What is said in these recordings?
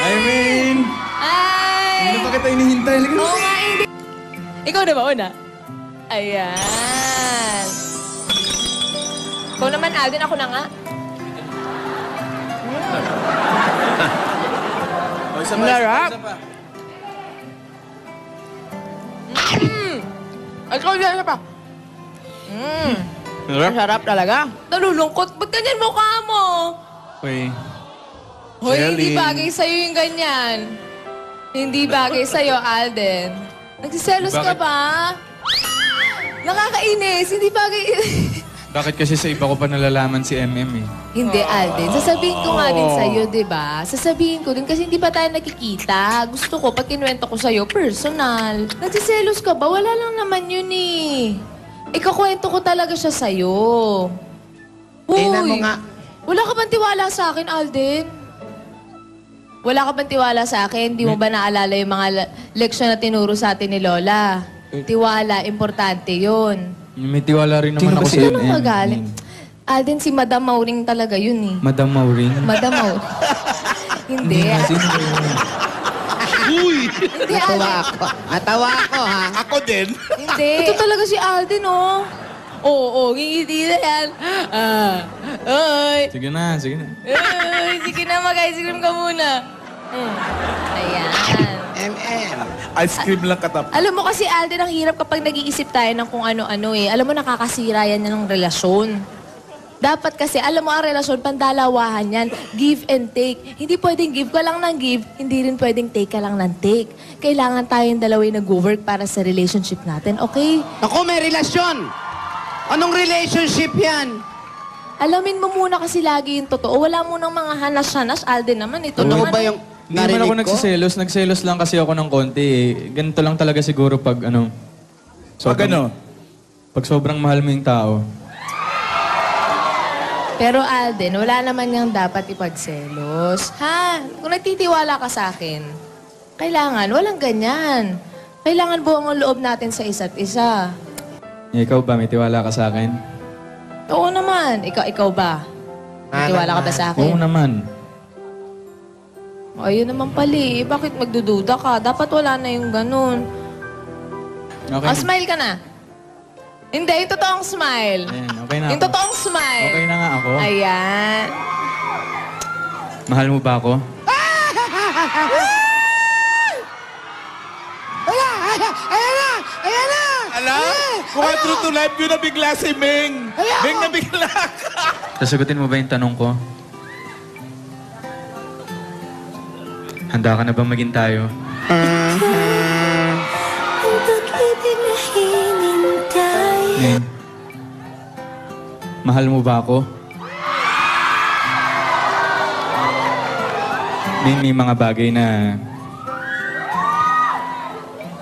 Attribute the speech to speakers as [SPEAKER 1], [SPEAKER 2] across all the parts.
[SPEAKER 1] I mean...
[SPEAKER 2] Ay!
[SPEAKER 1] Hindi na pa kita inihintay.
[SPEAKER 2] Oo nga, hindi. Ikaw na ba una? Ayan. Ikaw naman, Alden. Ako na nga.
[SPEAKER 1] O, isa pa,
[SPEAKER 2] Larap.
[SPEAKER 1] isa pa.
[SPEAKER 2] Ikaw na pa. Ang sarap talaga. Nalulungkot. Ba't ganyan mukha mo?
[SPEAKER 1] Uy.
[SPEAKER 2] Hoy,
[SPEAKER 1] Shelly.
[SPEAKER 2] hindi bagay sa'yo yung ganyan. Hindi bagay sa'yo, Alden. Nagsiselos ka
[SPEAKER 1] Bakit?
[SPEAKER 2] ba? Nakakainis. Hindi bagay...
[SPEAKER 1] Bakit kasi sa iba ko pa nalalaman si MM eh?
[SPEAKER 2] Hindi, Alden. Sasabihin ko nga din sa'yo, di ba? Sasabihin ko din kasi hindi pa tayo nakikita. Gusto ko, pag kinuwento ko sa'yo, personal. Nagsiselos ka ba? Wala lang naman yun eh. Ikakwento ko talaga siya sa'yo.
[SPEAKER 3] Tingnan mo nga.
[SPEAKER 2] Wala ka bang tiwala sa akin, Alden? Wala ka bang tiwala sa akin? Di mo ba naalala yung mga leksyon na tinuro sa atin ni Lola? Tiwala, importante yun.
[SPEAKER 1] May tiwala rin naman
[SPEAKER 3] Sino ba
[SPEAKER 1] ako
[SPEAKER 3] si
[SPEAKER 1] sa
[SPEAKER 2] Sino nang magaling? Alden, si Madam Mauring talaga yun eh.
[SPEAKER 1] Madam Mauring?
[SPEAKER 2] Madam Mauring. Hindi.
[SPEAKER 1] Sino ba yun?
[SPEAKER 2] Hindi,
[SPEAKER 3] Natawa
[SPEAKER 2] Alden.
[SPEAKER 3] ako. Natawa ako, ha?
[SPEAKER 4] Ako din.
[SPEAKER 2] Hindi. Ito talaga si Alden, oh. Oo, ngingiti na yan. Ay.
[SPEAKER 1] Sige na, sige na.
[SPEAKER 2] Ay, sige na, mag-ice cream ka muna. Ayan.
[SPEAKER 3] MM.
[SPEAKER 4] Ice cream lang katap.
[SPEAKER 2] Alam mo kasi, Alden, ang hirap kapag nag-iisip tayo ng kung ano-ano eh. Alam mo, nakakasira yan ng relasyon. Dapat kasi, alam mo, ang relasyon, pandalawahan yan. Give and take. Hindi pwedeng give ka lang ng give, hindi rin pwedeng take ka lang ng take. Kailangan tayong dalawa yung nag-work para sa relationship natin, okay?
[SPEAKER 3] Ako, may relasyon. Anong relationship yan?
[SPEAKER 2] Alamin mo muna kasi lagi yung totoo. Wala mo nang mga hanas-hanas. Alden naman, ito
[SPEAKER 3] Totoo
[SPEAKER 2] naman.
[SPEAKER 3] ba yung
[SPEAKER 1] Hindi naman ako
[SPEAKER 3] narinig ko?
[SPEAKER 1] nagsiselos. Nagselos lang kasi ako ng konti eh. Ganito lang talaga siguro pag ano...
[SPEAKER 4] Pag ano?
[SPEAKER 1] Pag sobrang mahal mo yung tao.
[SPEAKER 2] Pero Alden, wala naman yung dapat ipagselos. Ha? Kung nagtitiwala ka sa akin, kailangan, walang ganyan. Kailangan buong ang loob natin sa isa't isa.
[SPEAKER 1] Ikaw ba? May tiwala ka sa akin?
[SPEAKER 2] Oo naman. Ikaw ba? May tiwala ka ba sa
[SPEAKER 1] Oo
[SPEAKER 2] akin?
[SPEAKER 1] naman.
[SPEAKER 2] Ayun naman pali. Bakit magdududa ka? Dapat wala na yung ganun.
[SPEAKER 1] Okay.
[SPEAKER 2] Smile ka na. Hindi, yung totoong smile.
[SPEAKER 1] Ayan, okay na
[SPEAKER 2] Yung
[SPEAKER 1] ako.
[SPEAKER 2] totoong smile.
[SPEAKER 1] Okay na nga ako.
[SPEAKER 2] Ayan.
[SPEAKER 1] Mahal mo ba ako?
[SPEAKER 3] Ayan na!
[SPEAKER 4] Alam? Kung true to life yun, nabigla si Ming. Ming, nabigla ka.
[SPEAKER 1] Sasagutin mo ba yung tanong ko? Handa ka na ba maging tayo? Ning, mahal mo ba ako? Ning, may mga bagay na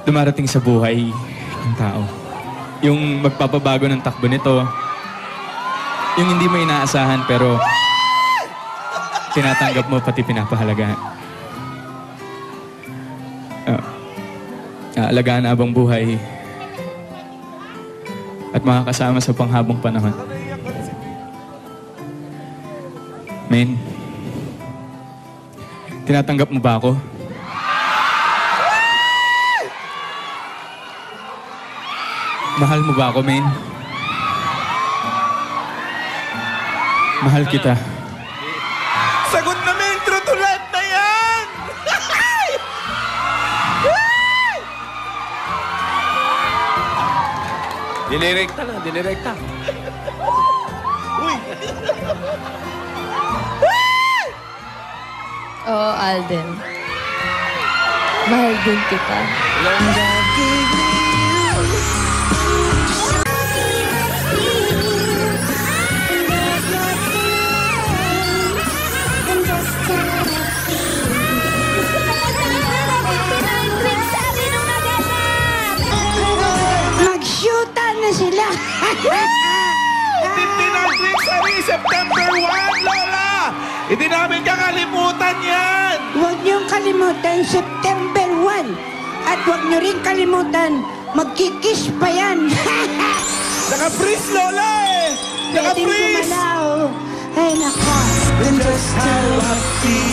[SPEAKER 1] dumarating sa buhay ng tao. Yung magpapabago ng takbo nito. Yung hindi mo inaasahan pero tinatanggap mo pati pinapahalagaan. Alagaan abang buhay at makakasama sa panghabang panahon. Men, tinatanggap mo ba ako? Mahal mo ba ako, men? Mahal kita.
[SPEAKER 4] Sagot na, Ming. True to life na yan. Dinirekta na, dinirekta. Uy!
[SPEAKER 2] Oo, Alden. Mahal din kita.
[SPEAKER 5] Mag-shootan na sila!
[SPEAKER 4] 59 weeks kami, September 1, Lola! Hindi namin kakalimutan yan!
[SPEAKER 5] Huwag niyong kalimutan, September 1. At huwag niyo rin kalimutan, magkikiss pa yan.
[SPEAKER 4] Naka-freeze, Lola eh!
[SPEAKER 5] Pwedeng
[SPEAKER 4] Naka-freeze!
[SPEAKER 5] gumalaw. Ay, nako.
[SPEAKER 4] Just how I feel.